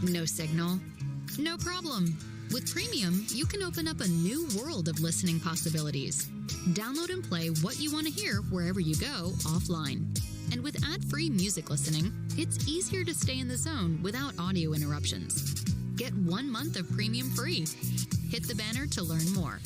No signal? No problem. With Premium, you can open up a new world of listening possibilities. Download and play what you want to hear wherever you go offline. And with ad-free music listening, it's easier to stay in the zone without audio interruptions. Get 1 month of Premium free. Hit the banner to learn more.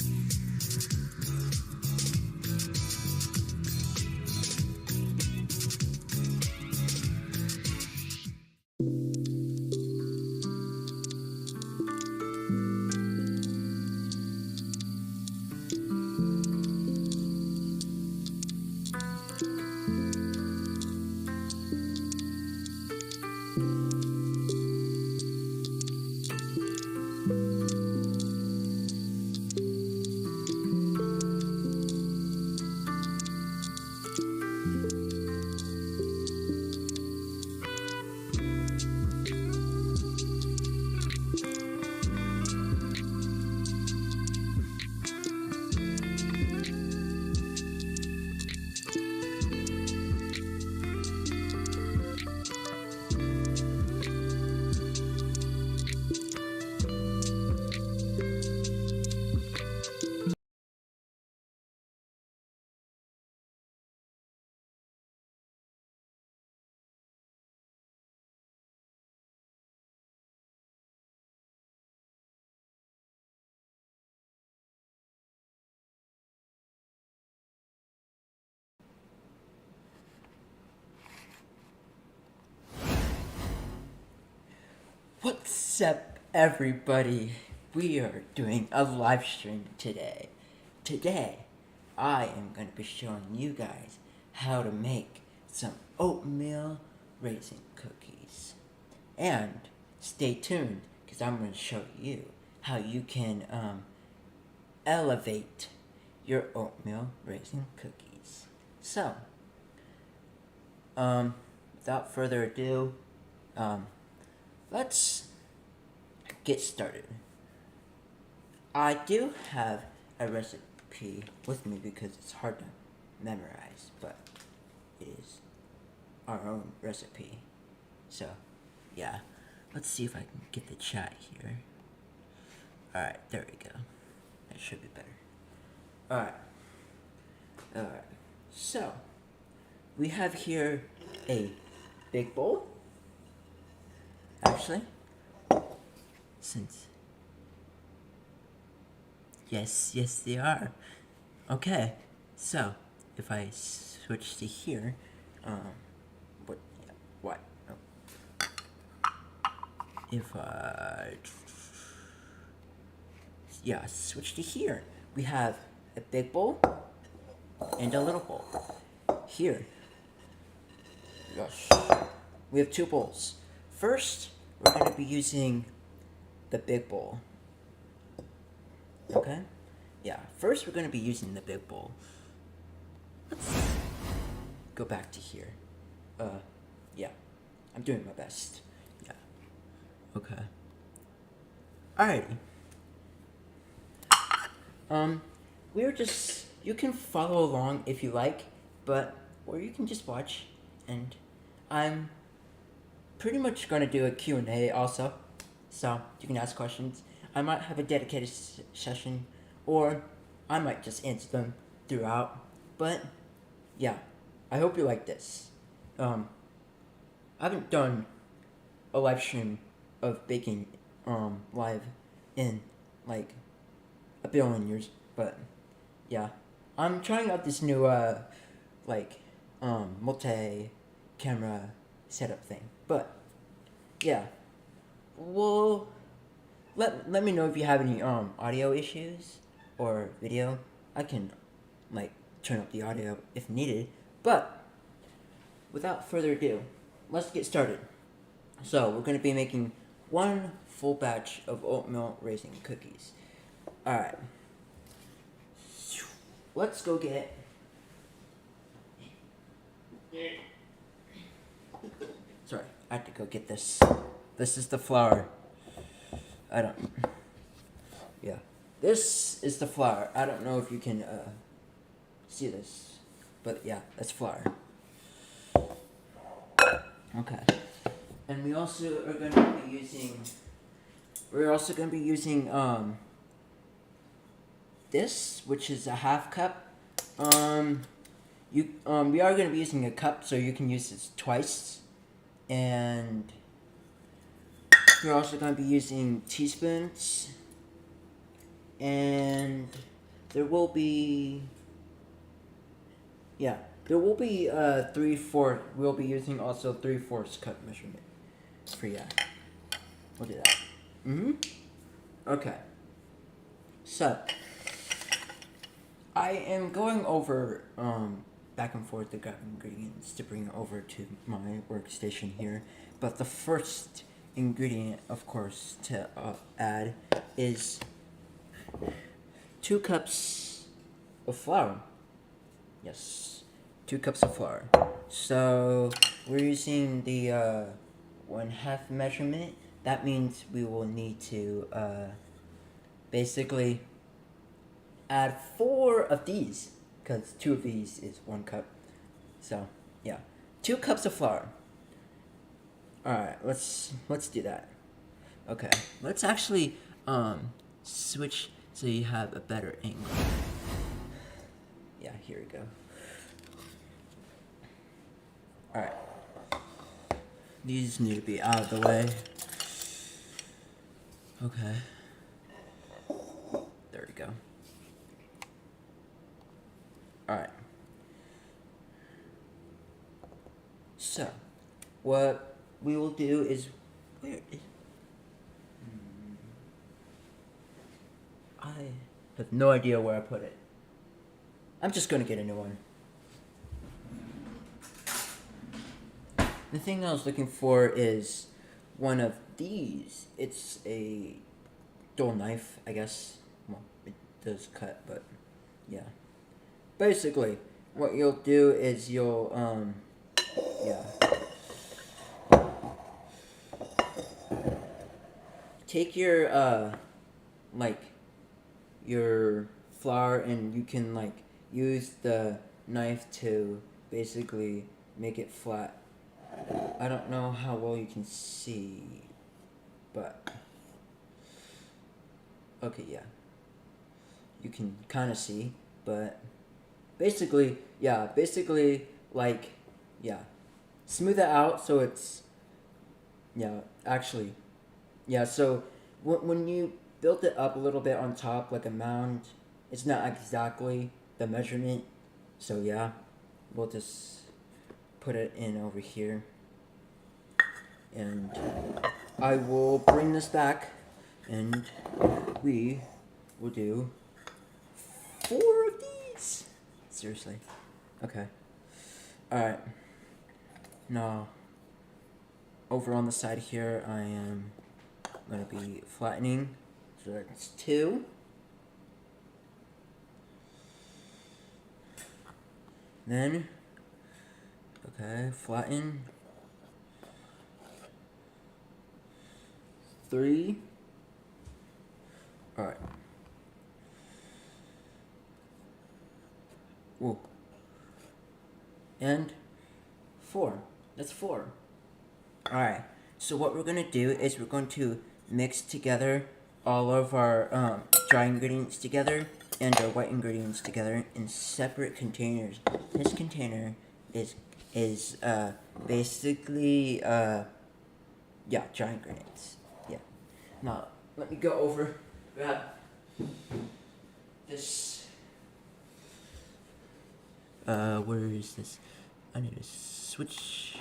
What's up, everybody? We are doing a live stream today. Today, I am going to be showing you guys how to make some oatmeal raisin cookies. And stay tuned, because I'm going to show you how you can elevate your oatmeal raisin cookies. So, without further ado, let's get started. I do have a recipe with me because it's hard to memorize, but it is our own recipe. So, yeah, let's see if I can get the chat here. Alright, there we go. That should be better. Alright, so we have here a big bowl. Actually, since yes they are. Okay, so if I switch to here, what? Oh. If I switch to here, we have a big bowl and a little bowl. Here, yes, we have two bowls. First, we're going to be using the big bowl. Okay? Yeah, first we're going to be using the big bowl. Let's go back to here. Yeah, I'm doing my best. Yeah. Okay. Alrighty. You can follow along if you like, or you can just watch, and I'm pretty much going to do a Q&A also, so you can ask questions. I might have a dedicated session, or I might just answer them throughout, but yeah, I hope you like this. I haven't done a live stream of baking live in like a billion years, but yeah, I'm trying out this new multi-camera setup thing, but yeah, well, let me know if you have any audio issues or video. I can turn up the audio if needed, but without further ado, let's get started. So we're going to be making one full batch of oatmeal raisin cookies. Alright, let's go get sorry, I have to go get this. This is the flour. Yeah, this is the flour. I don't know if you can see this, but yeah, that's flour. Okay, and we're also going to be using this, which is a half cup. We are going to be using a cup, so you can use this twice, and we're also going to be using teaspoons, and there will be 3/4. We'll be using also 3/4 cup measurement for we'll do that. Okay, so I am going over back and forth to grab ingredients to bring over to my workstation here, but the first ingredient, of course, to add is 2 cups of flour. Yes, 2 cups of flour. So we're using the 1/2 measurement. That means we will need to basically add 4 of these, because 2 of these is 1 cup. So yeah, 2 cups of flour. Alright, let's do that. Okay, let's actually switch so you have a better angle. Yeah, here we go. Alright, these need to be out of the way. Okay, there we go. Alright, so what we will do is I have no idea where I put it. I'm just gonna get a new one. The thing I was looking for is one of these. It's a dull knife, I guess. Well, it does cut, but yeah. Basically, what you'll do is you'll, take your, like, your flour and you can, like, use the knife to basically make it flat. I don't know how well you can see, but okay, yeah. You can kind of see, but basically, like, yeah. Smooth it out so it's, yeah, actually, yeah, so when you build it up a little bit on top like a mound, it's not exactly the measurement, so yeah, we'll just put it in over here. And I will bring this back and we will do 4 of these. Seriously. Okay. Alright. Now, over on the side here, I am going to be flattening. So that's 2. Then, okay, flatten. 3. Alright. Whoa. And 4. That's 4. Alright. So what we're going to do is we're going to mix together all of our dry ingredients together and our white ingredients together in separate containers. This container is basically dry ingredients. Yeah. Now let me go over, grab this. Where is this? I need to switch.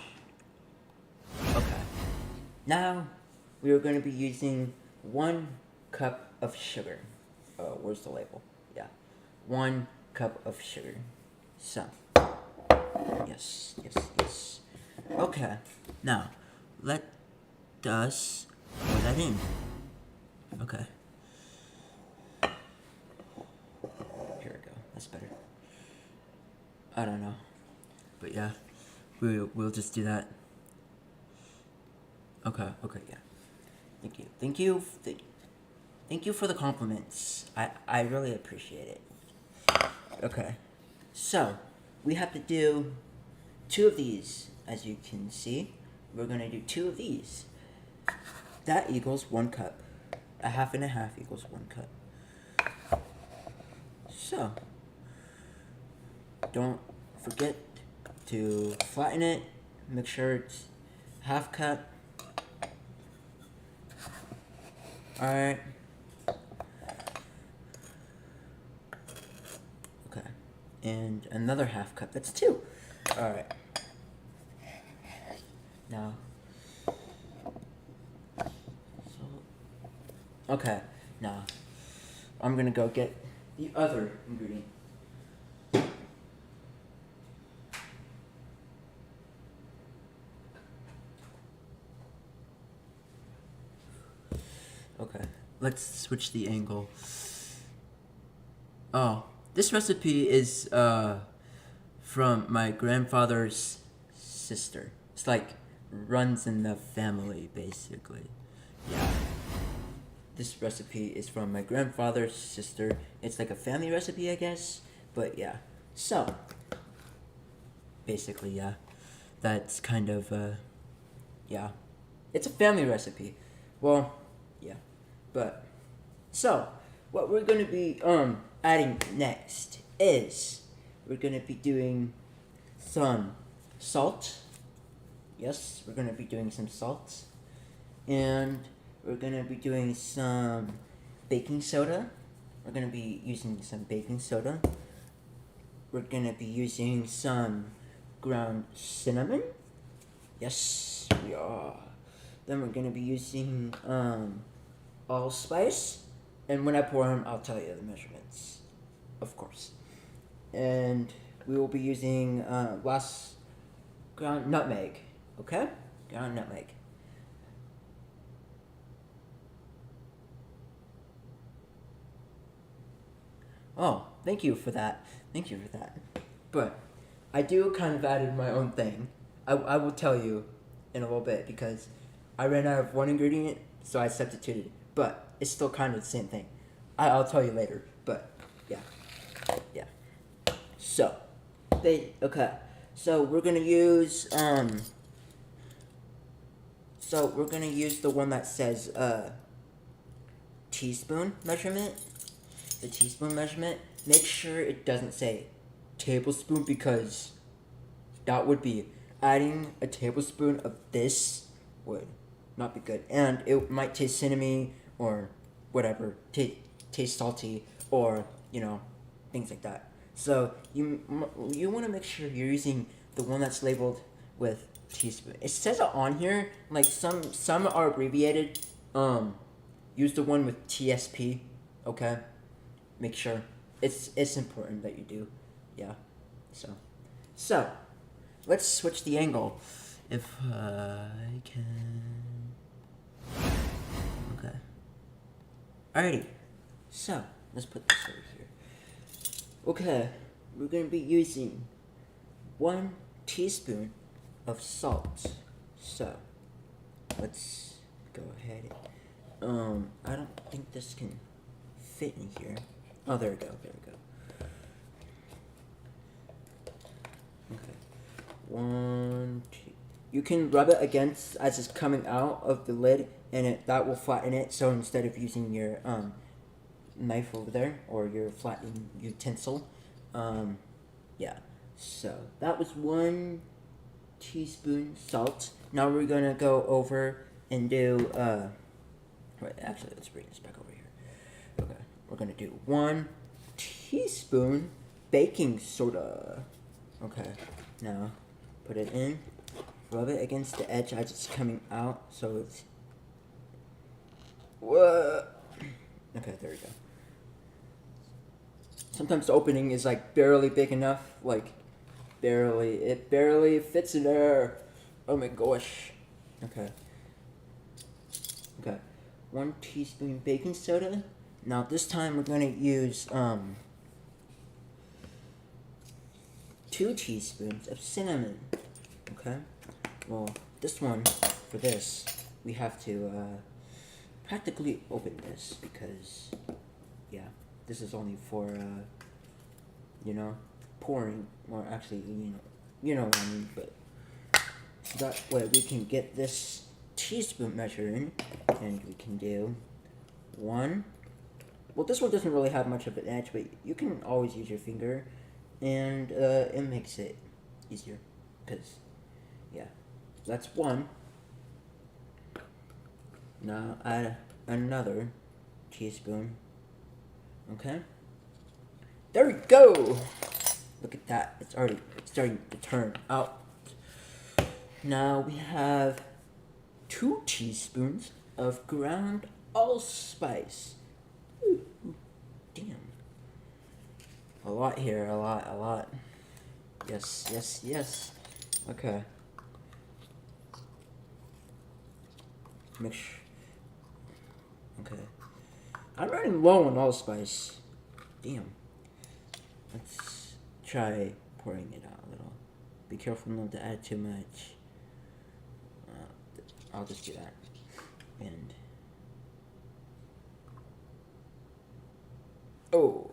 Okay. Now we are going to be using 1 cup of sugar. Where's the label? Yeah. 1 cup of sugar. So. Yes. Okay. Now, let us pour that in. Okay. Here we go. That's better. I don't know. But yeah. We'll just do that. Okay, yeah. Thank you for the compliments. I really appreciate it. Okay. So, we have to do 2 of these, as you can see. We're gonna do 2 of these. That equals 1 cup. A half and a half equals 1 cup. So, don't forget to flatten it. Make sure it's half cup. Alright. Okay. And another half cup. That's 2. Alright. Now. Okay. Now. I'm gonna go get the other ingredient. Okay, let's switch the angle. Oh, this recipe is from my grandfather's sister. It's like runs in the family, basically. Yeah. This recipe is from my grandfather's sister. It's like a family recipe, I guess. But yeah. So, basically, yeah. That's kind of, yeah. It's a family recipe. Well, yeah. But, so, what we're going to be adding next is we're going to be doing some salt. Yes, we're going to be doing some salt. And we're going to be doing some baking soda. We're going to be using some baking soda. We're going to be using some ground cinnamon. Yes, we are. Then we're going to be using allspice. And when I pour them, I'll tell you the measurements, of course. And we will be using last ground nutmeg, okay? Ground nutmeg. Oh, thank you for that. Thank you for that. But I do kind of added my own thing. I will tell you in a little bit because I ran out of one ingredient, so I substituted. But it's still kind of the same thing. I'll tell you later. But yeah, yeah. So, okay. So we're gonna use So we're gonna use the one that says teaspoon measurement. The teaspoon measurement. Make sure it doesn't say tablespoon because that would be adding a tablespoon of this would not be good, and it might taste cinnamony or whatever, taste salty or things like that. So you want to make sure you're using the one that's labeled with teaspoon. It says it on here, like some are abbreviated. Use the one with TSP. Okay, make sure it's important that you do. Yeah. So let's switch the angle if I can. Okay. Alrighty. So let's put this over here. Okay, we're gonna be using 1 teaspoon of salt. So let's go ahead. I don't think this can fit in here. Oh, there we go. Okay. 1, 2. You can rub it against as it's coming out of the lid, and that will flatten it. So instead of using your knife over there or your flattening utensil, yeah. So that was 1 teaspoon salt. Now we're gonna go over and do wait, actually, let's bring this back over here. Okay, we're gonna do 1 teaspoon baking soda. Okay, now put it in, rub it against the edge as it's coming out, so it's. What? Okay, there we go. Sometimes the opening is like barely big enough, like it barely fits in there. Oh my gosh. Okay. 1 teaspoon baking soda. Now this time we're gonna use 2 teaspoons of cinnamon. Okay. Well, this one for this we have to practically open this because yeah, this is only for pouring, or actually you know what I mean, but so that way we can get this teaspoon measure in, and we can do 1. Well, this one doesn't really have much of an edge, but you can always use your finger, and it makes it easier, because yeah, that's 1. Now add another teaspoon. Okay, there we go. Look at that, it's starting to turn out. Now we have 2 teaspoons of ground allspice. Ooh, damn. A lot here, a lot. Yes. Okay. Make sure. Okay. I'm running low on allspice. Damn. Let's try pouring it out a little. Be careful not to add too much. I'll just do that. And oh,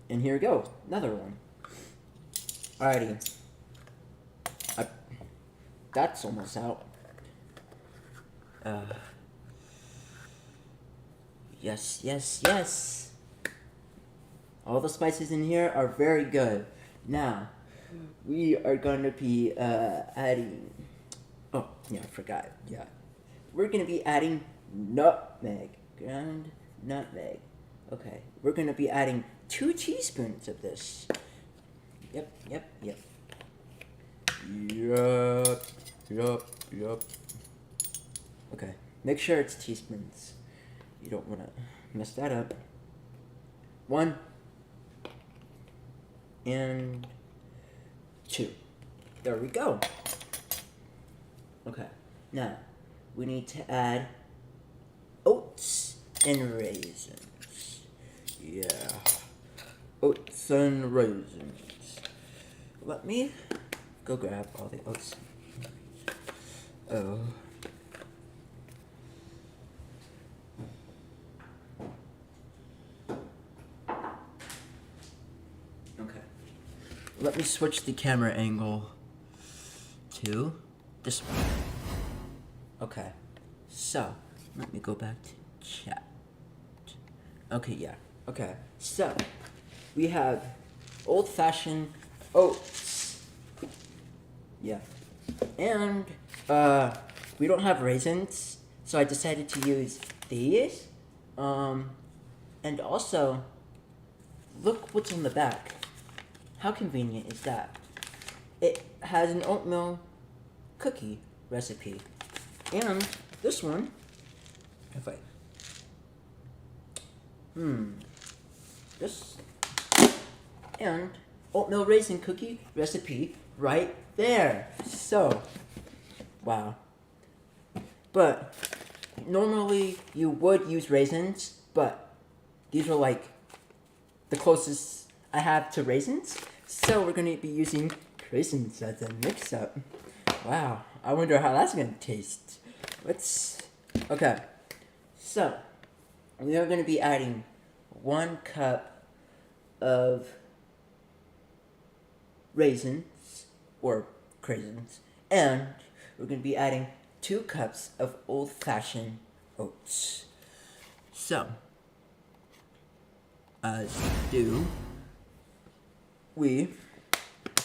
and here we go, another one. Alrighty, that's almost out. Yes. All the spices in here are very good. Now, we are gonna be adding. Oh yeah, I forgot. Yeah. We're going to be adding nutmeg, ground nutmeg. Okay, we're going to be adding 2 teaspoons of this. Yep. Okay, make sure it's teaspoons. You don't want to mess that up. 1 and 2. There we go. Okay, now we need to add oats and raisins. Yeah, oats and raisins. Let me go grab all the oats. Oh. Okay. Let me switch the camera angle to this one. Okay. So, let me go back to chat. Okay, yeah. Okay. So, we have old-fashioned oats. Yeah. And, we don't have raisins, so I decided to use these. And also, look what's on the back. How convenient is that? It has an oatmeal cookie recipe. And this one, if I, this, and oatmeal raisin cookie recipe right there. So, wow. But normally you would use raisins, but these are like the closest I have to raisins. So we're going to be using raisins as a mix-up. Wow, I wonder how that's going to taste. Okay, so we are going to be adding 1 cup of raisins, or craisins, and we're going to be adding 2 cups of old-fashioned oats. So, as do, we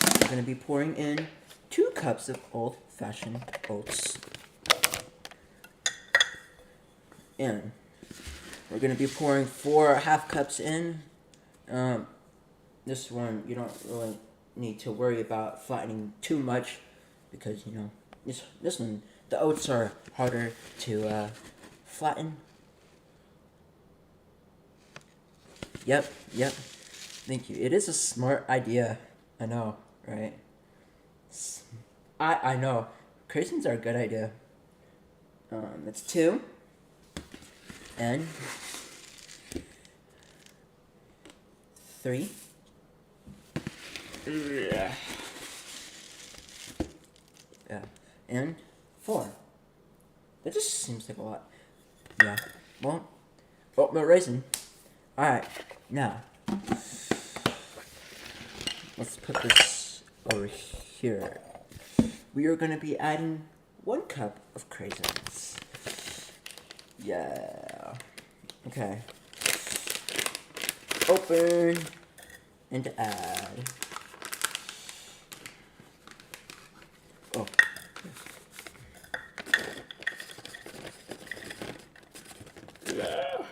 are going to be pouring in 2 cups of old-fashioned oats. And we're going to be pouring 4 half cups in. This one, you don't really need to worry about flattening too much because, you know, this one, the oats are harder to flatten. Yep. Thank you. It is a smart idea. I know, right? I know. Craisins are a good idea. That's 2. And 3. Yeah. And 4. That just seems like a lot. Yeah. Well, oatmeal raisin. Alright, now let's put this over here. We are going to be adding 1 cup of craisins. Yeah. Okay. Open and add. Oh. Yeah.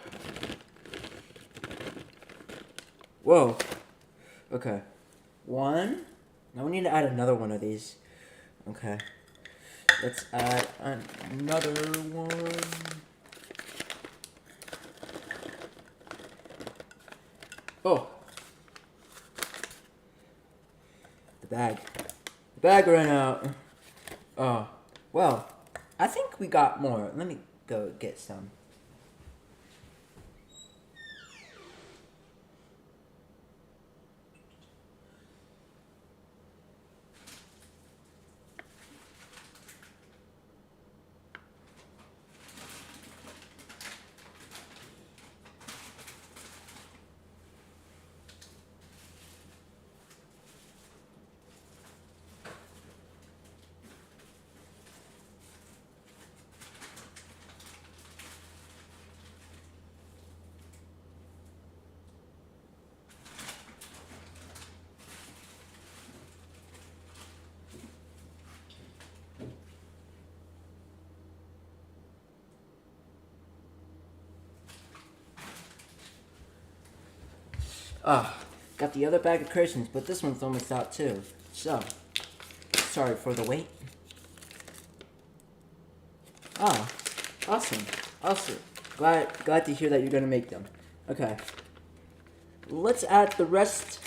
Whoa. Okay. 1. Now we need to add another one of these. Okay. Let's add another one. Oh. The bag ran out. Oh. Well, I think we got more. Let me go get some. Got the other bag of craisins, but this one's almost out too. So, sorry for the wait. Awesome. Glad to hear that you're gonna make them. Okay. let's add the rest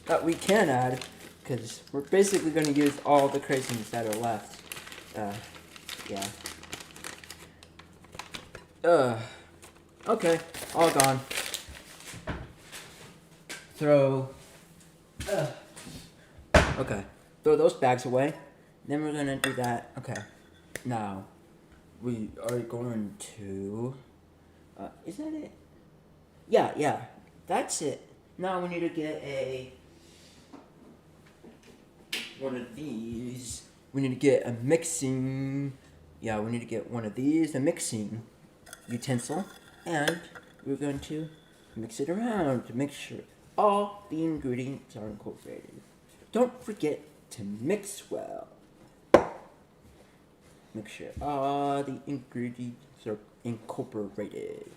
that we can add, because we're basically going to use all the craisins that are left. Yeah. Okay, all gone. Okay, throw those bags away. Then we're gonna do that. Okay, now we are going to. Is that it? Yeah, that's it. Now we need to get one of these. We need to get a mixing. Yeah, we need to get one of these, a mixing utensil, and we're going to mix it around to make sure all the ingredients are incorporated. Don't forget to mix well. Make sure all the ingredients are incorporated.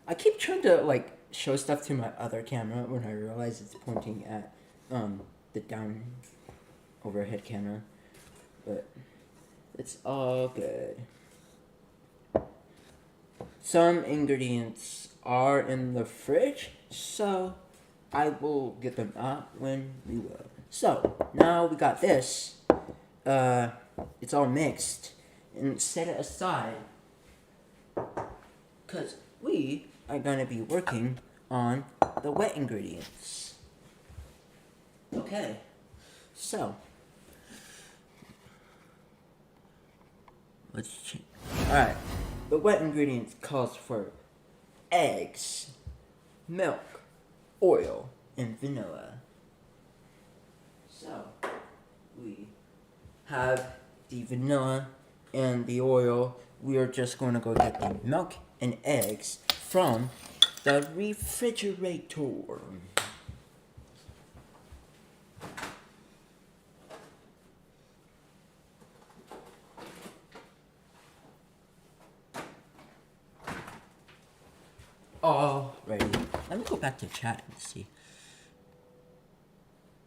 I keep trying to show stuff to my other camera when I realize it's pointing at the down overhead camera, but it's all good. Some ingredients are in the fridge, so I will get them out when we will. So, now we got this. It's all mixed. And set it aside, because we are going to be working on the wet ingredients. Okay, so let's change. Alright, the wet ingredients calls for eggs, milk, oil, and vanilla. So, we have the vanilla and the oil. We are just going to go get the milk and eggs from the refrigerator. Alrighty, let me go back to chat and see.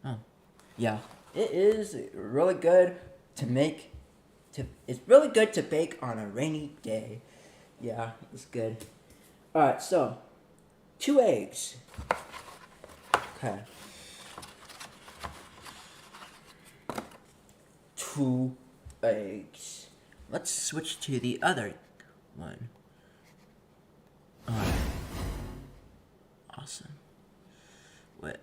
Oh, yeah, it is really good to make. It's really good to bake on a rainy day. Yeah, it's good. Alright, so 2 eggs. Okay. 2 eggs. Let's switch to the other one. Alright. Awesome. Wait,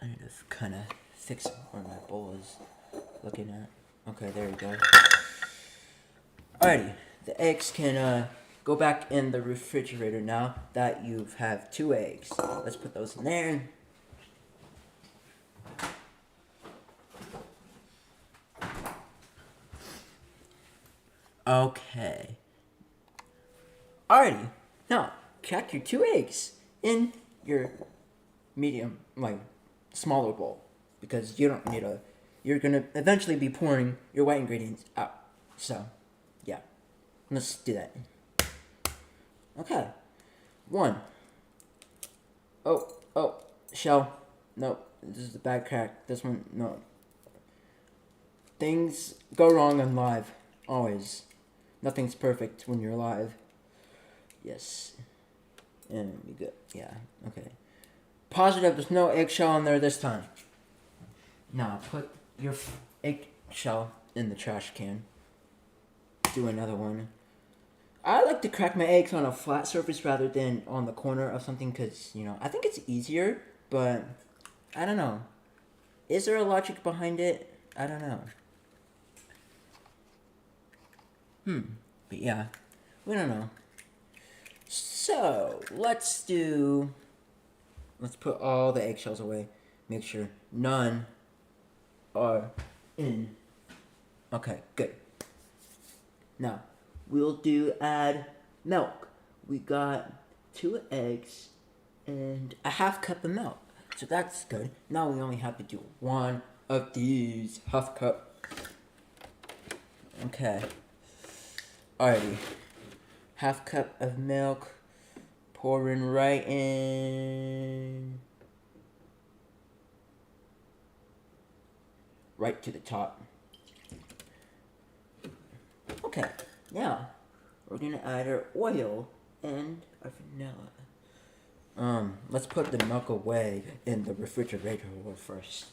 I need to kind of fix where my bowl is looking at. Okay, there we go. Alrighty, the eggs can go back in the refrigerator now that you have 2 eggs. Let's put those in there. Okay. Alrighty, now crack your 2 eggs in your medium, smaller bowl, because you don't need you're gonna eventually be pouring your wet ingredients out. So, yeah, let's do that. Okay, 1. Oh, shell. Nope, this is the bad crack. This one, no. Things go wrong on live, always. Nothing's perfect when you're live. Yes. And we good. Yeah, okay. Positive there's no eggshell in there this time. Now, put your eggshell in the trash can. Do another one. I like to crack my eggs on a flat surface rather than on the corner of something because, I think it's easier, but I don't know. Is there a logic behind it? I don't know. But yeah, we don't know. So, let's put all the eggshells away. Make sure none are in. Okay, good. Now, we'll add milk. We got 2 eggs and a half cup of milk. So that's good. Now we only have to do 1 of these. Half cup. Okay. Alrighty. Half cup of milk. Pouring right in. Right to the top. Okay, now we're gonna add our oil and our vanilla. Let's put the milk away in the refrigerator first.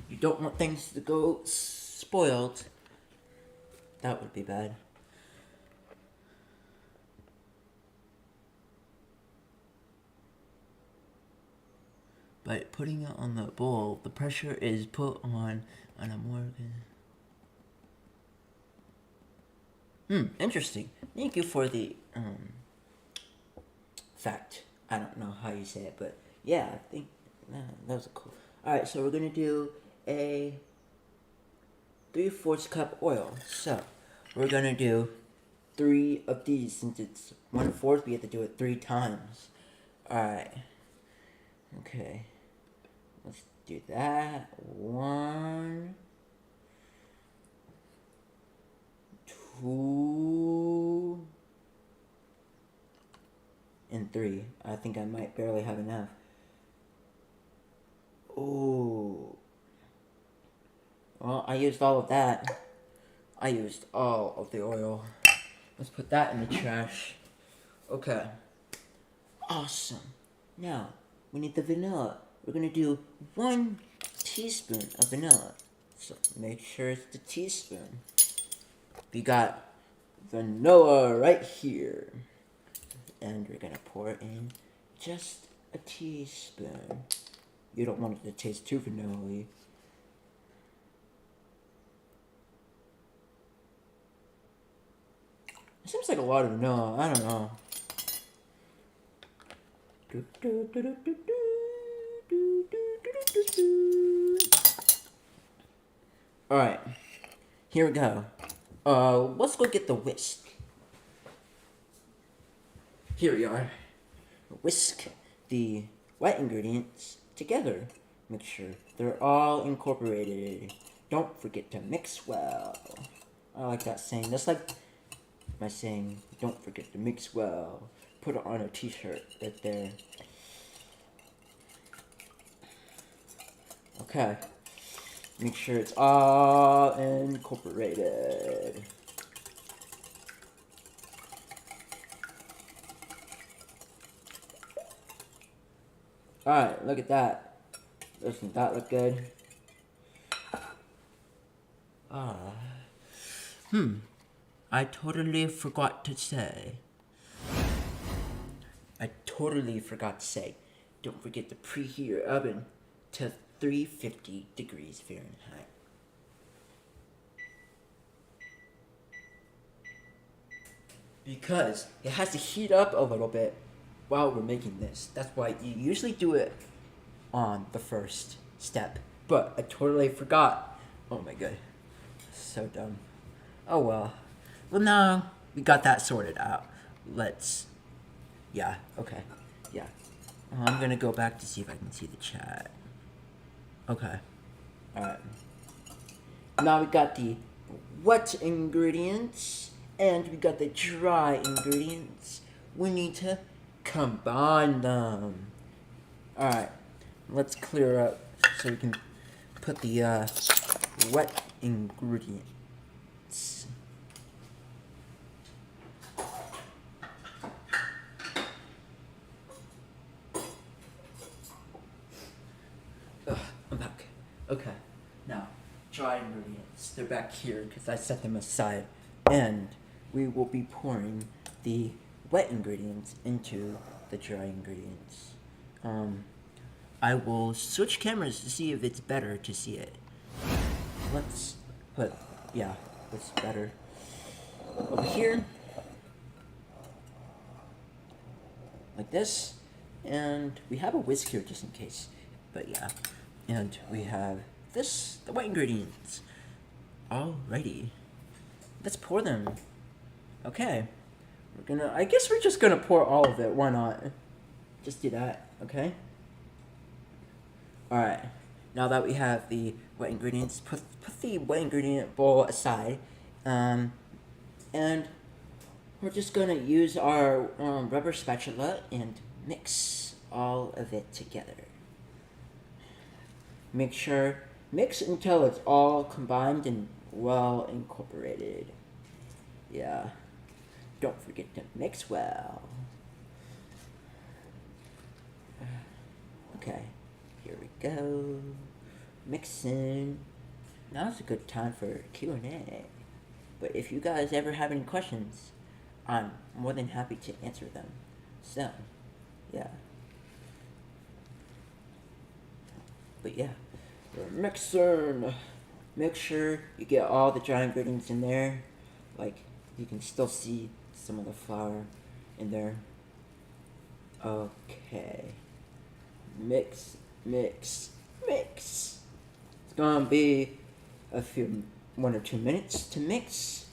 You don't want things to go spoiled. That would be bad. By putting it on the bowl, the pressure is put on a more... interesting. Thank you for the, fact. I don't know how you say it, but yeah, I think that was cool. Alright, so we're gonna do a 3/4 cup oil. So, we're gonna do 3 of these. Since it's 1/4, we have to do it 3 times. Alright. Okay. Let's do that. 1, 2, and 3. I think I might barely have enough. Oh. Well, I used all of that. I used all of the oil. Let's put that in the trash. Okay. Awesome. Now, we need the vanilla. We're gonna do 1 teaspoon of vanilla. So make sure it's the teaspoon. We got vanilla right here. And we're gonna pour in just a teaspoon. You don't want it to taste too vanilla-y. It seems like a lot of vanilla. I don't know. Alright. Here we go. Let's go get the whisk. Here we are. Whisk the wet ingredients together. Make sure they're all incorporated. Don't forget to mix well. I like that saying. That's like my saying, don't forget to mix well. Put it on a t-shirt right there. Okay. Make sure it's all incorporated. Alright, look at that. Doesn't that look good? I totally forgot to say. Don't forget to preheat your oven to 350 degrees Fahrenheit. Because it has to heat up a little bit while we're making this. That's why you usually do it on the first step. But I totally forgot. Oh my god. So dumb. Oh well. Well, now we got that sorted out. Yeah, okay. Yeah. I'm gonna go back to see if I can see the chat. Okay. Alright. Now we got the wet ingredients and we got the dry ingredients. We need to combine them. Alright. Let's clear up so we can put the wet ingredients. I'm back. Okay. Now, dry ingredients. They're back here because I set them aside. And we will be pouring the wet ingredients into the dry ingredients. I will switch cameras to see if it's better to see it. Let's put, it's better. Over here. Like this. And we have a whisk here just in case. But yeah. And we have this, the wet ingredients. Alrighty. Let's pour them. Okay. I guess we're just gonna pour all of it. Why not? Just do that, okay? Alright. Now that we have the wet ingredients, put the wet ingredient bowl aside. And we're just gonna use our rubber spatula and mix all of it together. Mix until it's all combined in well incorporated. Yeah. Don't forget to mix well. Okay, here we go. Mixing. Now's a good time for Q&A. But if you guys ever have any questions, I'm more than happy to answer them. So, yeah. But yeah, mixing. Make sure you get all the dry ingredients in there. Like, you can still see some of the flour in there. Okay. Mix, mix, mix. It's gonna be 1 or 2 minutes to mix.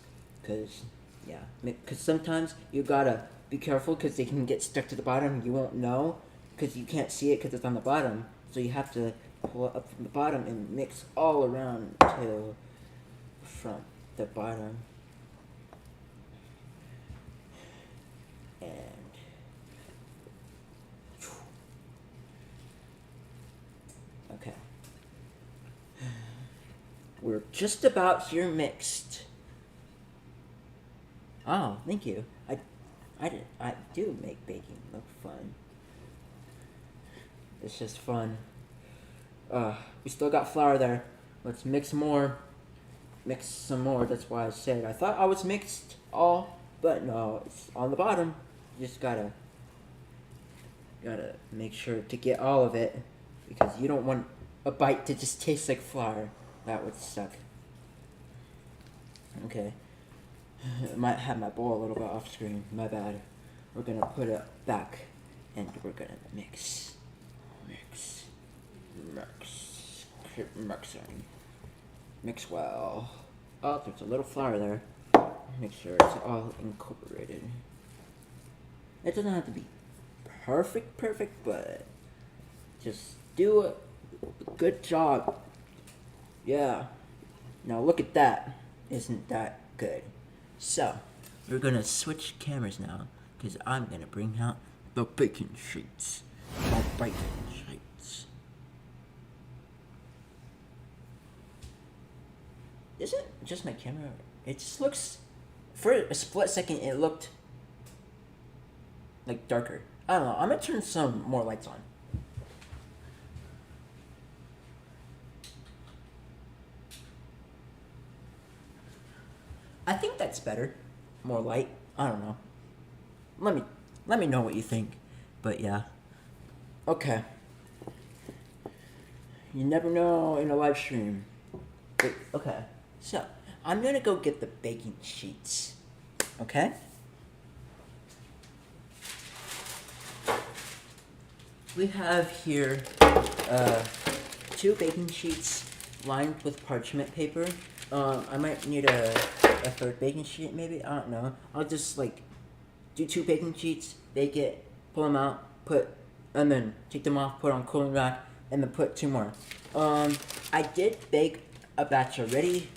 Cause sometimes you gotta be careful because they can get stuck to the bottom. You won't know because you can't see it because it's on the bottom. So you have to pull it up from the bottom and mix all around till from the bottom. And okay, we're just about here mixed. Oh, thank you. I do make baking look fun. It's just fun. We still got flour there. Let's mix more. Mix some more. That's why I said I thought I was mixed all, but no, it's on the bottom. You just gotta make sure to get all of it because you don't want a bite to just taste like flour. That would suck. Okay. I might have my bowl a little bit off screen. My bad. We're gonna put it back and we're gonna mix. Mix. Mix. Keep mixing. Mix well. Oh, there's a little flour there. Make sure it's all incorporated. It doesn't have to be perfect, but just do a good job. Yeah. Now look at that. Isn't that good? So, we're gonna switch cameras now, because I'm gonna bring out the baking sheets. The baking sheets. Is it just my camera? It just looks, for a split second, it looked like darker. I don't know. I'm gonna turn some more lights on. I think that's better. More light. I don't know. Let me know what you think. But yeah. Okay. You never know in a live stream. But, okay. So, I'm gonna go get the baking sheets. Okay? We have here 2 baking sheets lined with parchment paper. I might need a third baking sheet, maybe. I don't know. I'll just do 2 baking sheets, bake it, pull them out, and then take them off, put on cooling rack, and then put 2 more. I did bake a batch already.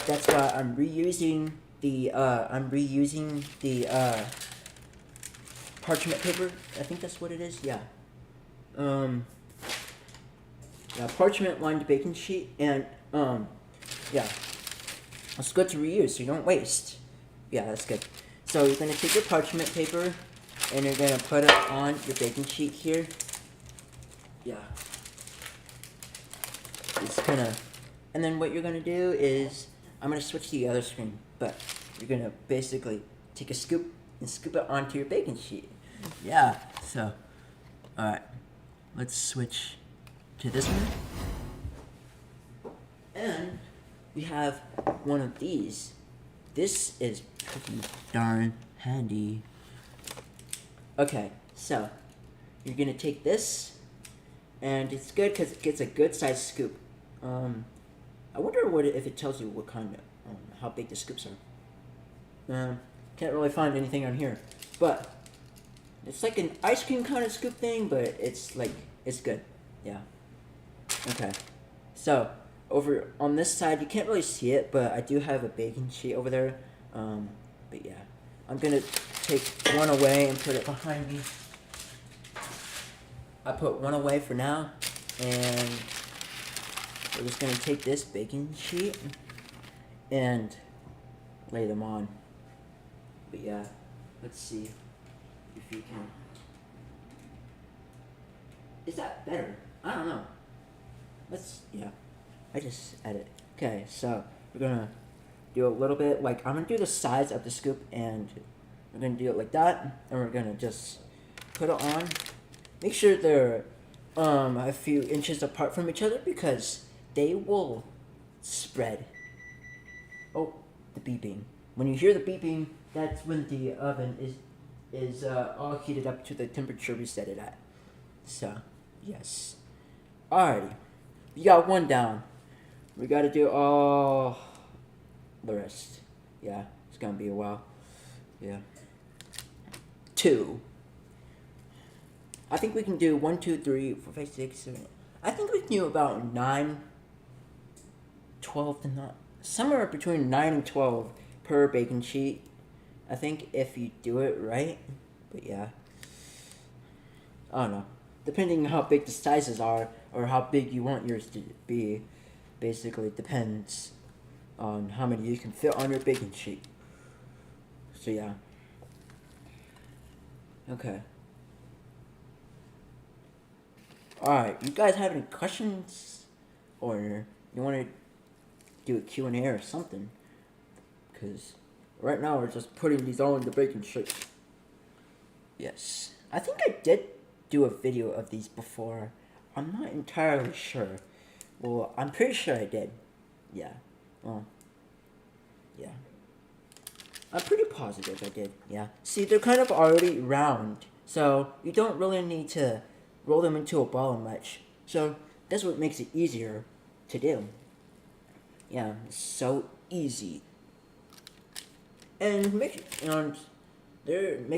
That's why I'm reusing the parchment paper. I think that's what it is. Yeah. Yeah, parchment lined baking sheet, and yeah. It's good to reuse so you don't waste. Yeah, that's good. So you're going to take your parchment paper and you're going to put it on your baking sheet here. Yeah. It's kind of... And then what you're going to do is... I'm going to switch to the other screen. But you're going to basically take a scoop and scoop it onto your baking sheet. Yeah. So, alright. Let's switch to this one. And... we have one of these. This is pretty darn handy. Okay, so you're gonna take this, and it's good because it gets a good sized scoop. I wonder if it tells you what kind of how big the scoops are. Can't really find anything on here, but it's like an ice cream kind of scoop thing, but it's good. Yeah. Okay, so. Over on this side, you can't really see it, but I do have a baking sheet over there. But yeah, I'm gonna take one away and put it behind me. I put one away for now, and we're just gonna take this baking sheet and lay them on. But yeah, let's see if you can. Is that better? I don't know. Yeah. I just edit. Okay, so we're gonna do a little bit, like, I'm gonna do the size of the scoop, and we're gonna do it like that, and we're gonna just put it on. Make sure they're a few inches apart from each other because they will spread. Oh, the beeping. When you hear the beeping, that's when the oven is all heated up to the temperature we set it at. So, yes. Alrighty. We got one down. We gotta do all the rest. Yeah, it's gonna be a while. Yeah. 2. I think we can do 1, 2, 3, 4, 5, 6, 7. I think we can do about 9, 12 to not somewhere between 9 and 12 per baking sheet. I think if you do it right. But yeah. I don't know. Depending on how big the sizes are or how big you want yours to be, basically depends on how many you can fit on your baking sheet. So yeah. Okay. Alright, you guys have any questions? Or you want to do a Q&A or something? Because right now we're just putting these all in the baking sheet. Yes. I think I did do a video of these before. I'm not entirely sure. Well, I'm pretty sure I did. Yeah. Well, yeah. I'm pretty positive I did. Yeah. See, they're kind of already round. So you don't really need to roll them into a ball much. So that's what makes it easier to do. Yeah, it's so easy. And make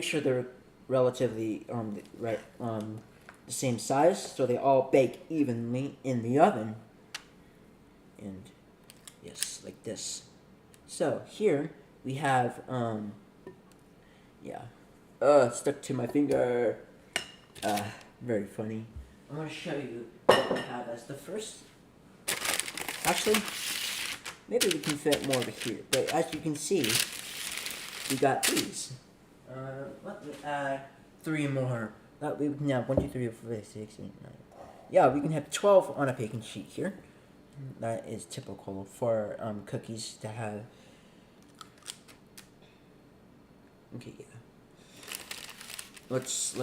sure they're relatively the same size, so they all bake evenly in the oven. And yes, like this. So here we have stuck to my finger. Very funny. I'm gonna show you what we have as the first. Actually, maybe we can fit more over here. But as you can see, we got these. Let me add 3 more. That we can have 1, 2, 3, 4, 5, 6, 7, 8, 9. Yeah, we can have 12 on a baking sheet here. That is typical for cookies to have. Okay, yeah. Let's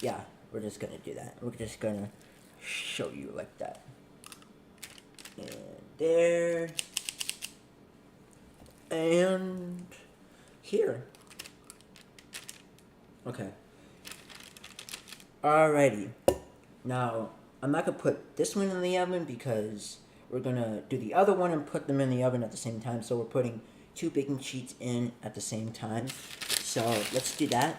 yeah, we're just gonna do that. We're just gonna show you like that. And there. And here. Okay. Alrighty. Now, I'm not gonna put this one in the oven because we're gonna do the other one and put them in the oven at the same time. So we're putting 2 baking sheets in at the same time. So let's do that.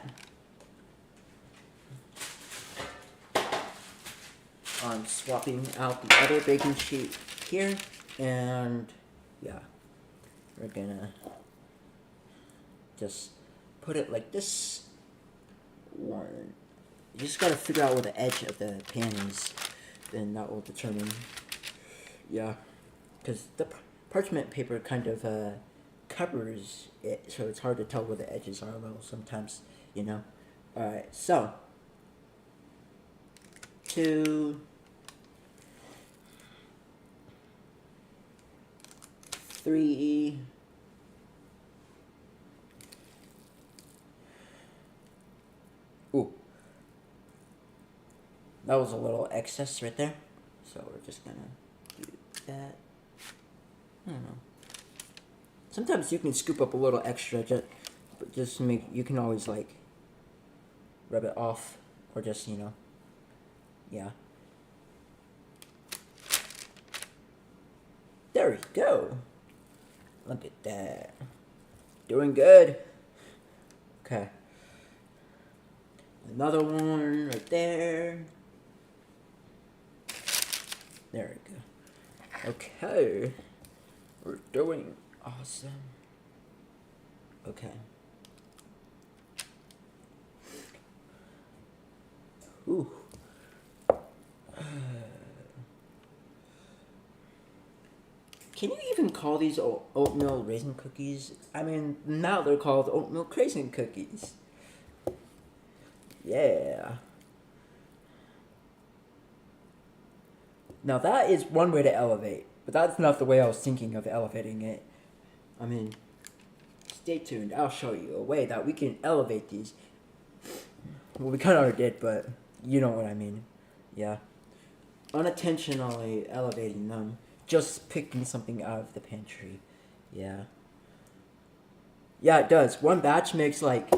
I'm swapping out the other baking sheet here, and yeah, we're gonna just put it like this. One. You just gotta figure out where the edge of the pan is, then that will determine. Yeah, because the parchment paper kind of covers it, so it's hard to tell where the edges are a little sometimes, you know. Alright, so 2, 3, 4. That was a little excess right there. So we're just gonna do that. I don't know. Sometimes you can scoop up a little extra, just make, you can always like rub it off, or just, you know, yeah. There we go. Look at that. Doing good. Okay. Another one right there. There we go. Okay. We're doing awesome. Okay. Ooh. Can you even call these oatmeal raisin cookies? I mean, now they're called oatmeal raisin cookies. Yeah. Now that is one way to elevate, but that's not the way I was thinking of elevating it. I mean, stay tuned. I'll show you a way that we can elevate these. Well, we kind of already did, but you know what I mean. Yeah. Unintentionally elevating them. Just picking something out of the pantry. Yeah. Yeah, it does. One batch makes like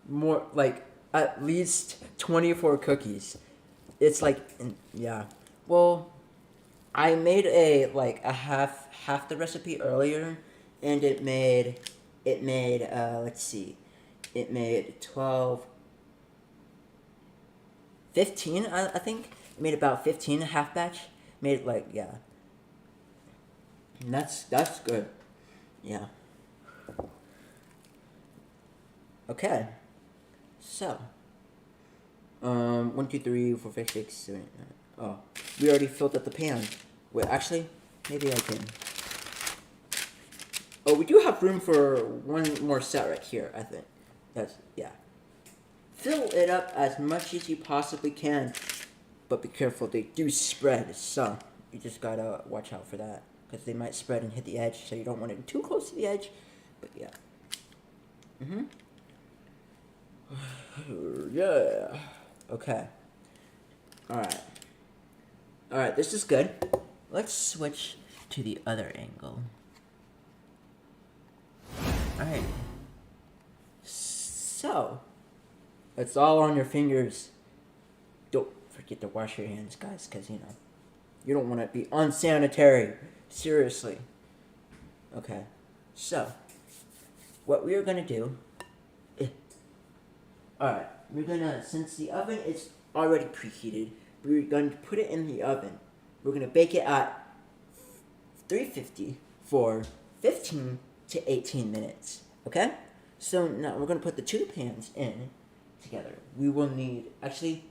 more, like at least 24 cookies. It's like, yeah. Well, I made a half the recipe earlier, and it made let's see, it made 12, 15, I think. It made about 15 a half batch. Made it like, yeah. And that's good. Yeah. Okay. So. 1, 2, 3, 4, 5, 6, 7, 8, 9. Oh, we already filled up the pan. Wait, actually, maybe I can. Oh, we do have room for one more set right here, I think. Yeah. Fill it up as much as you possibly can, but be careful, they do spread, so you just gotta watch out for that, because they might spread and hit the edge, so you don't want it too close to the edge, but yeah. Yeah. Okay. Alright, this is good. Let's switch to the other angle. Alright. So, it's all on your fingers. Don't forget to wash your hands, guys, because, you know, you don't want to be unsanitary. Seriously. Okay. So, what we are going to do... Alright, we're going to, since the oven is already preheated, we're going to put it in the oven. We're going to bake it at 350 for 15 to 18 minutes. Okay? So now we're going to put the two pans in together. We will need, actually,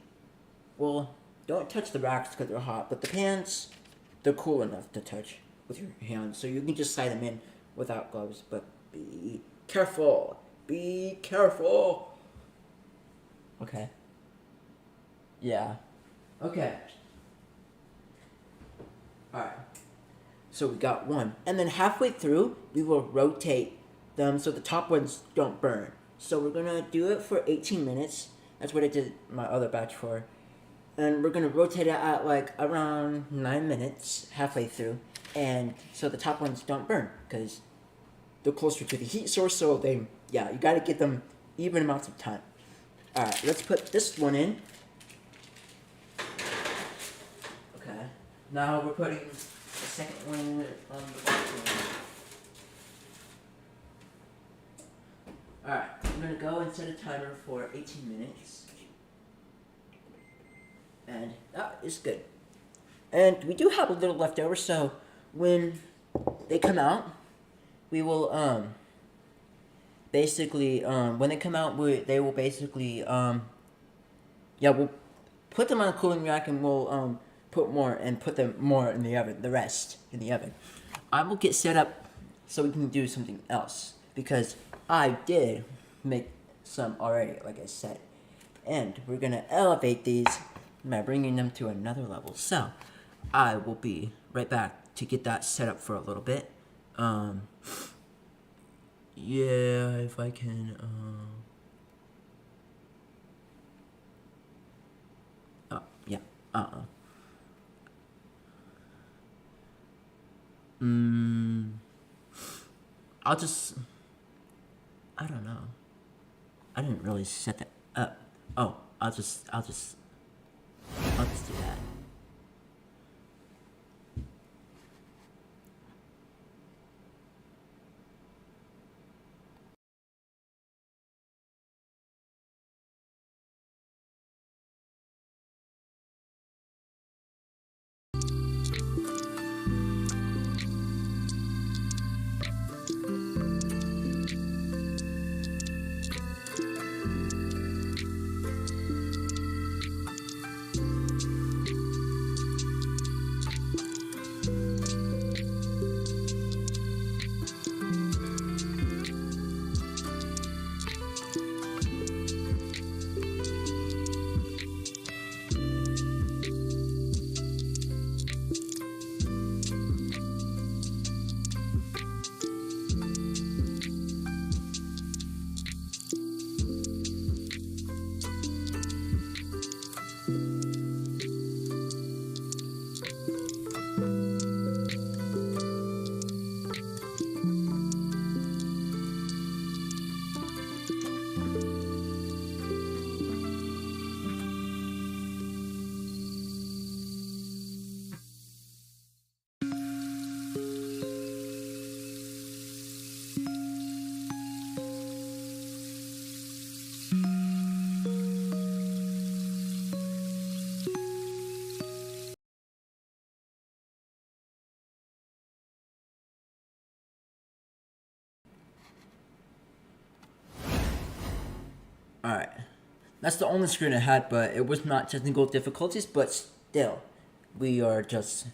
well, don't touch the racks because they're hot, but the pans, they're cool enough to touch with your hands. So you can just slide them in without gloves, but be careful. Be careful. Okay. Yeah. Okay. Alright. So we got one. And then halfway through, we will rotate them so the top ones don't burn. So we're going to do it for 18 minutes. That's what I did my other batch for. And we're going to rotate it at like around 9 minutes halfway through. And so the top ones don't burn because they're closer to the heat source. So they, yeah, you got to get them even amounts of time. Alright, let's put this one in. Okay. Now we're putting the second one on the bottom. Alright, I'm going to go and set a timer for 18 minutes. And that is good. And we do have a little left over, so when they come out, we will, basically, when they come out, they will basically, yeah, we'll put them on a cooling rack and we'll, put more and put them more in the oven, the rest in the oven. I will get set up so we can do something else because I did make some already, like I said. And we're going to elevate these by bringing them to another level. So, I will be right back to get that set up for a little bit. Yeah, if I can, oh, yeah, I'll just, I don't know. I didn't really set that up. Oh, I'll just do that. Alright. That's the only screen I had, but it was not technical difficulties, but still. We are just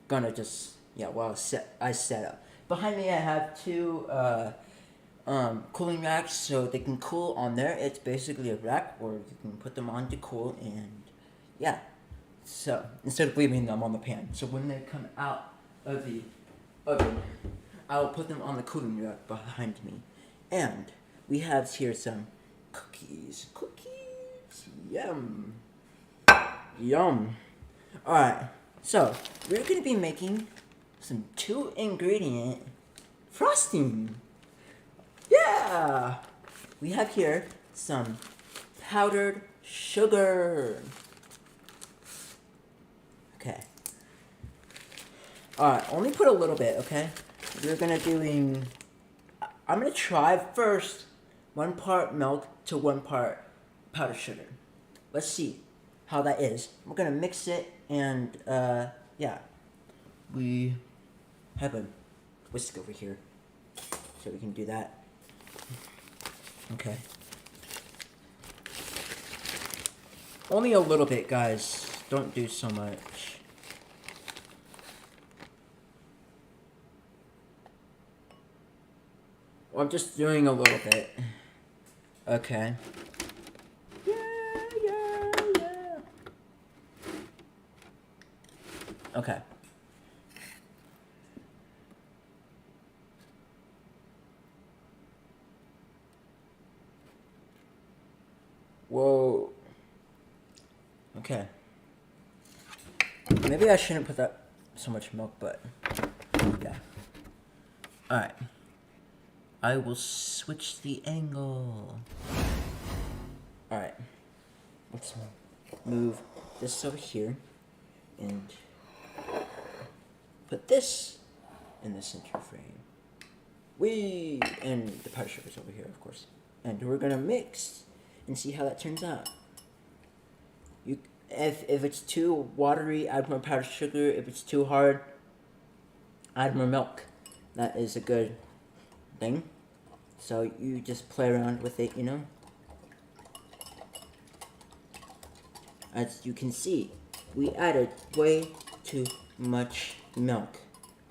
gonna just, yeah, well, I set up. Behind me I have two cooling racks so they can cool on there. It's basically a rack where you can put them on to cool, and yeah. So, instead of leaving them on the pan. So when they come out of the oven, I will put them on the cooling rack behind me. And we have here some cookies. Cookies! Yum! Yum! Alright, so we're going to be making some 2-ingredient frosting. Yeah! We have here some powdered sugar. Okay. Alright, only put a little bit, okay? We're gonna I'm gonna try first 1 part milk to 1 part powdered sugar. Let's see how that is. We're gonna mix it, and yeah. We have a whisk over here, so we can do that. Okay. Only a little bit, guys. Don't do so much. Well, I'm just doing a little bit. Okay. Yeah. Okay. Whoa. Okay. Maybe I shouldn't put that so much milk, but yeah. Alright. I will switch the angle. Alright. Let's move this over here and put this in the center frame. And the powdered sugar's over here, of course. And we're gonna mix and see how that turns out. If it's too watery, add more powdered sugar. If it's too hard, add more milk. That is a good thing. So you just play around with it, you know. As you can see, we added way too much milk.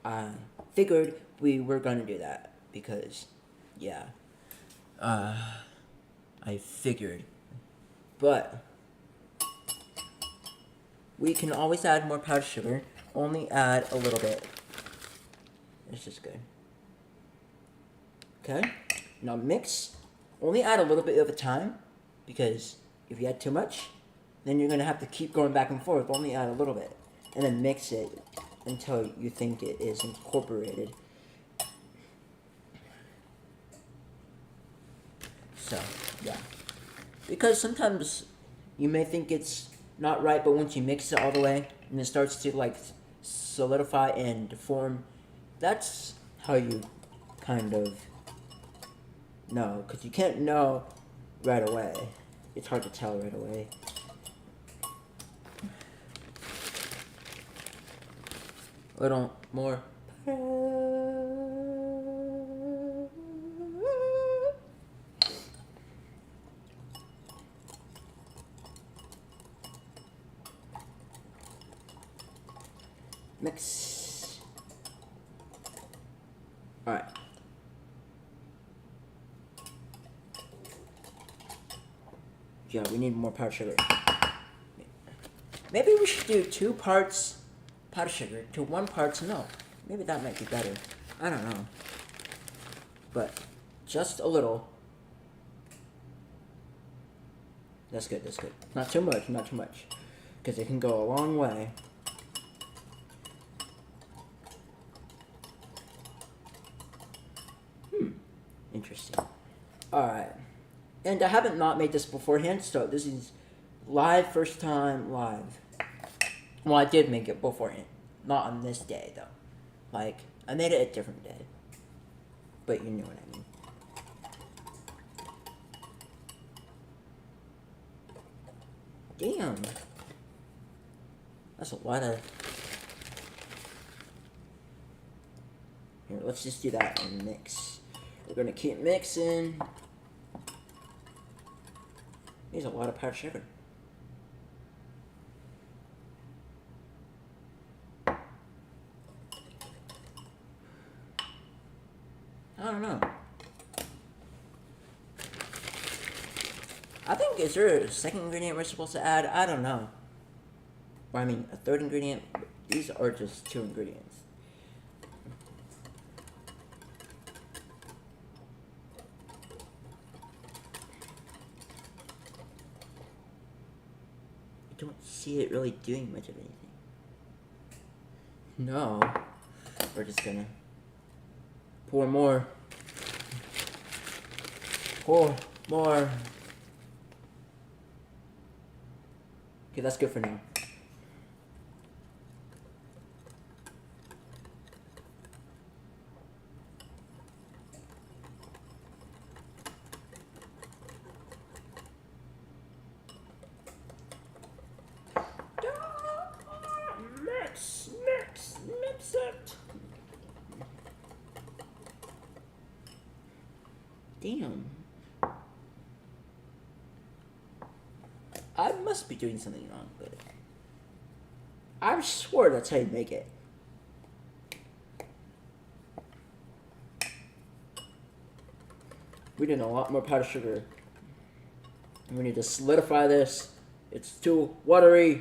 I figured we were gonna do that because, yeah. I figured. But we can always add more powdered sugar. Only add a little bit. It's just good. Okay? Now mix. Only add a little bit at a time, because if you add too much, then you're going to have to keep going back and forth. Only add a little bit. And then mix it until you think it is incorporated. So, yeah. Because sometimes you may think it's not right, but once you mix it all the way, and it starts to like solidify and form, that's how you kind of know. Because you can't know right away. It's hard to tell right away. A little more. Mix. Alright. Yeah, we need more powdered sugar. Maybe we should do 2 parts powdered sugar to 1 part milk. Maybe that might be better. I don't know. But just a little. That's good, that's good. Not too much, not too much. Because it can go a long way. Interesting. Alright. And I haven't not made this beforehand, so this is live, first time live. Well, I did make it beforehand. Not on this day, though. Like, I made it a different day. But you know what I mean. Damn. That's a lot of... Here, let's just do that and mix. We're gonna keep mixing. There's a lot of powdered sugar. I don't know. I think, is there a second ingredient we're supposed to add? I don't know. Or I mean, a third ingredient? These are just 2 ingredients. I don't see it really doing much of anything. No. We're just gonna pour more. Pour more. Okay, that's good for now. Mix it. Damn. I must be doing something wrong, but I'm sure that's how you make it. We need a lot more powdered sugar. And we need to solidify this. It's too watery.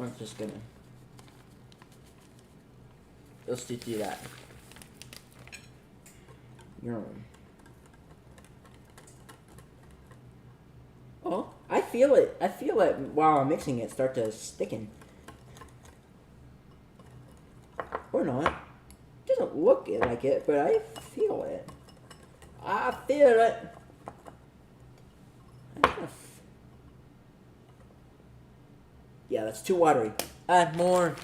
I'm just gonna... Let's just do that. Oh, I feel it. I feel it while I'm mixing it start to sticken. Or not. It doesn't look like it, but I feel it. I feel it. Yeah, that's too watery. Add more.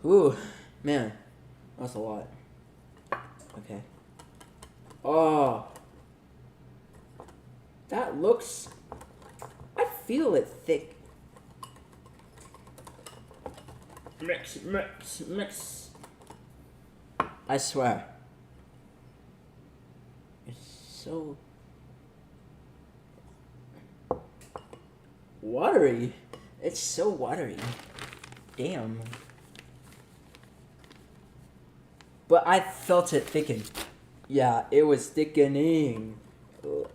Ooh, man. That's a lot. Okay. Oh. That looks... I feel it thick. Mix, mix, mix. I swear. It's so... watery. It's so watery. Damn. But I felt it thicken. Yeah, it was thickening. Ugh.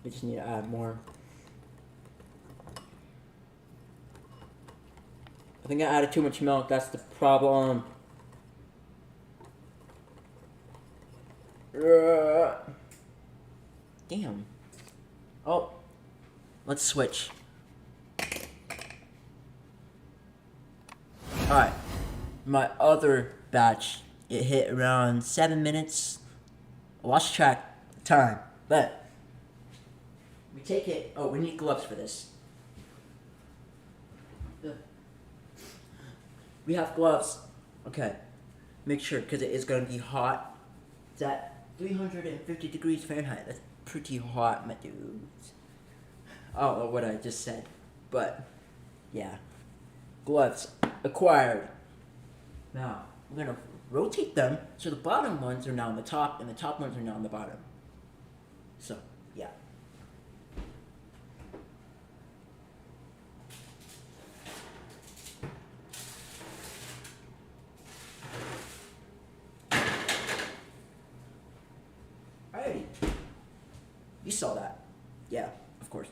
We just need to add more. I think I added too much milk. That's the problem. Damn. Oh. Let's switch. Alright. My other batch, it hit around 7 minutes. I lost track of time. But we take it. Oh, we need gloves for this. We have gloves. Okay. Make sure, because it is going to be hot. It's at 350 degrees Fahrenheit. That's pretty hot, my dudes. I don't know what I just said. But, yeah. Gloves acquired. Now, we're going to rotate them so the bottom ones are now on the top and the top ones are now on the bottom. So, yeah. Alrighty. You saw that. Yeah, of course.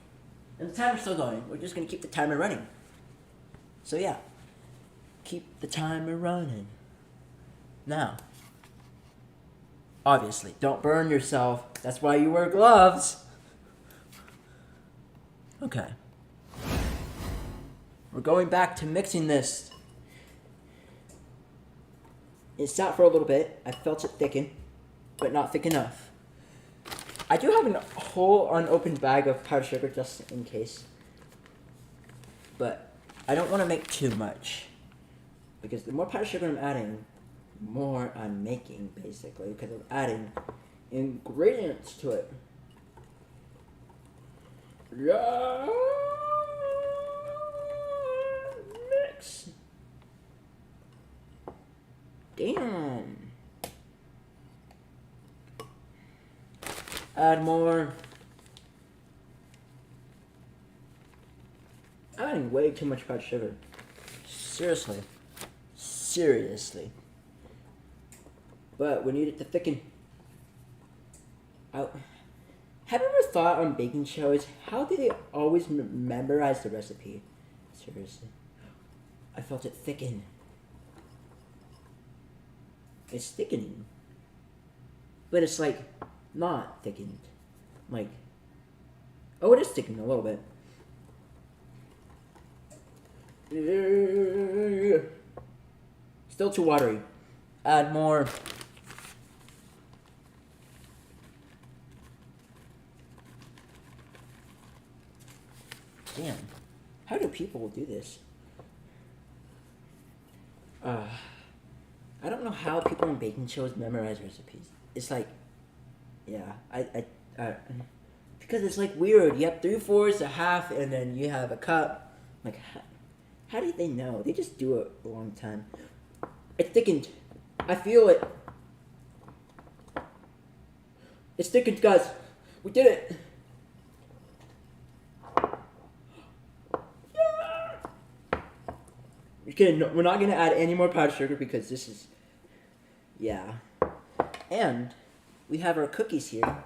And the timer's still going. We're just going to keep the timer running. So yeah. Keep the timer running. Now. Obviously, don't burn yourself. That's why you wear gloves. Okay. We're going back to mixing this. It sat for a little bit. I felt it thicken, but not thick enough. I do have a whole unopened bag of powdered sugar just in case. But I don't want to make too much. Because the more powdered sugar I'm adding, the more I'm making, basically. Because I'm adding ingredients to it. Yeah. Mix. Damn. Add more. I'm adding way too much powdered sugar. Seriously. Seriously. But we need it to thicken. Have you ever thought on baking shows, how do they always memorize the recipe? Seriously. I felt it thicken. It's thickening. But it's like, not thickened. Like, oh, it is thickening a little bit. Still too watery. Add more. Damn. How do people do this? I don't know how people in baking shows memorize recipes. It's like, yeah, I because it's like weird. You have 3/4, a half, and then you have a cup. Like, how do they know? They just do it a long time. It's thickened. I feel it. It's thickened, guys. We did it. We're not gonna add any more powdered sugar because this is, yeah. And we have our cookies here.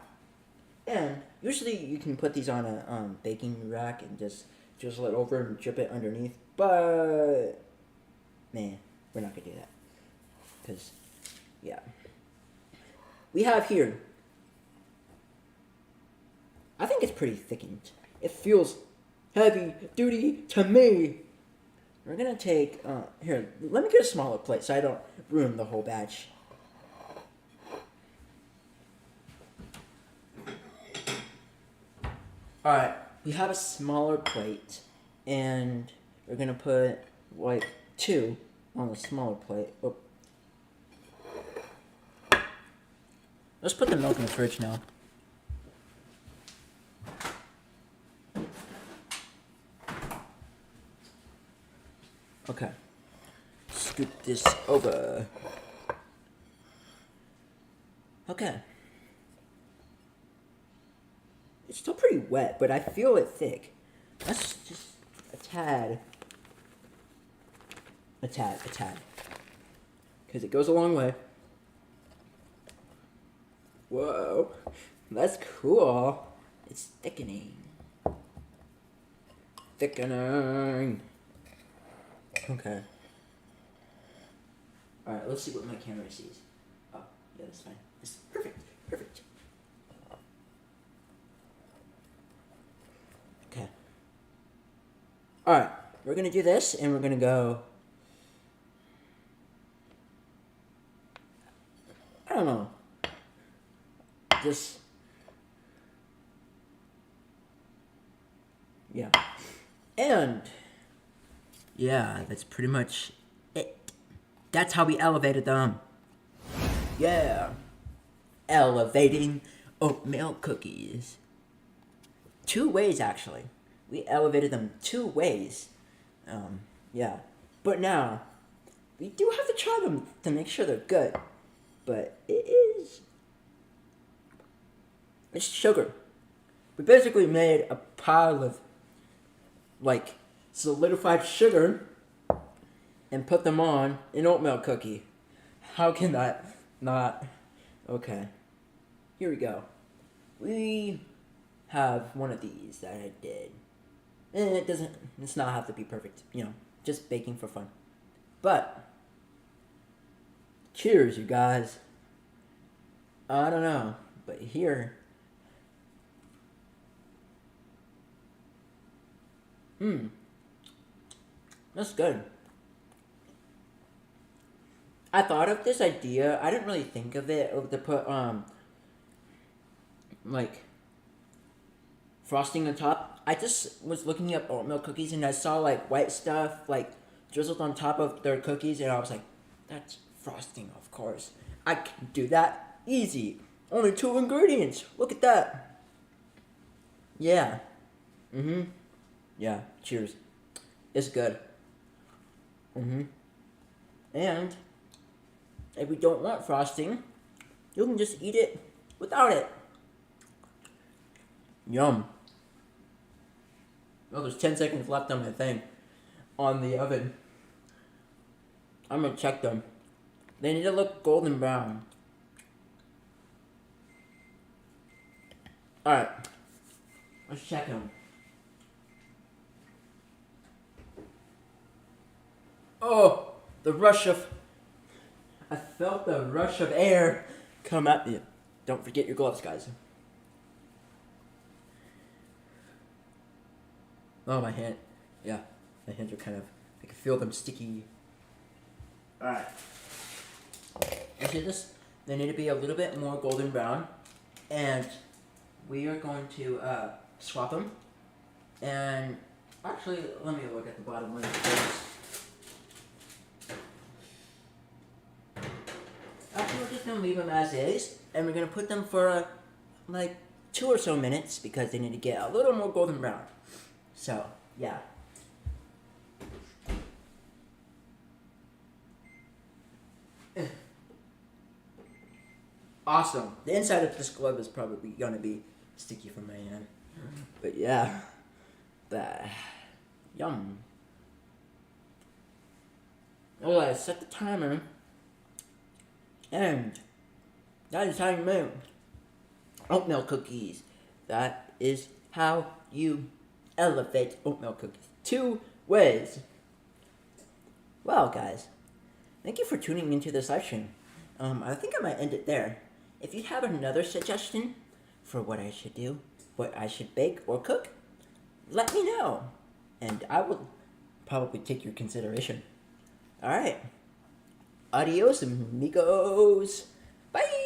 And usually you can put these on a baking rack and just drizzle it over and drip it underneath. But, man, we're not gonna do that. Because, yeah. We have here, I think it's pretty thickened. It feels heavy duty to me. We're gonna take, here, let me get a smaller plate so I don't ruin the whole batch. Alright, we have a smaller plate, and we're gonna put, like, 2 on the smaller plate. Oh. Let's put the milk in the fridge now. Okay. Scoop this over. Okay. It's still pretty wet, but I feel it thick. That's just a tad. A tad. Because it goes a long way. Whoa. That's cool. It's thickening. Thickening. Okay. Alright, let's see what my camera sees. Oh, yeah, that's fine. It's perfect. Perfect. Okay. Alright, we're gonna do this, and we're gonna go... I don't know. Just... Yeah. And... yeah, that's pretty much it. That's how we elevated them. Yeah. Elevating oatmeal cookies. 2 ways, actually. We elevated them 2 ways. Yeah. But now, we do have to try them to make sure they're good. But it's sugar. We basically made a pile of, like, solidified sugar and put them on an oatmeal cookie. How can that not? Okay. Here we go. We have one of these that I did. And it's not have to be perfect, just baking for fun. But, cheers, you guys. I don't know, but here. That's good. I thought of this idea. I didn't really think of it to put like frosting on top. I just was looking up oatmeal cookies and I saw like white stuff like drizzled on top of their cookies and I was like, that's frosting, of course. I can do that easy. Only 2 ingredients. Look at that. Yeah. Yeah. Cheers. It's good. And if you don't want frosting, you can just eat it without it. Yum. Oh, there's 10 seconds left on my thing. On the oven. I'm gonna check them. They need to look golden brown. Alright. Let's check them. Oh, the rush of... I felt the rush of air come at me. Don't forget your gloves, guys. Oh, my hand. Yeah, my hands are kind of... I can feel them sticky. Alright. You see this? They need to be a little bit more golden brown. And we are going to swap them. And actually, let me look at the bottom one first. Actually, we're just going to leave them as is. And we're going to put them for like 2 or so minutes because they need to get a little more golden brown. So, yeah. Awesome. The inside of this glove is probably going to be sticky from my hand. But yeah. Yum. Alright, set the timer. And that is how you make oatmeal cookies. That is how you elevate oatmeal cookies. 2 ways. Well, guys, thank you for tuning into this live stream. I think I might end it there. If you have another suggestion for what I should do, what I should bake or cook, let me know. And I will probably take your consideration. Alright. Adios, amigos. Bye.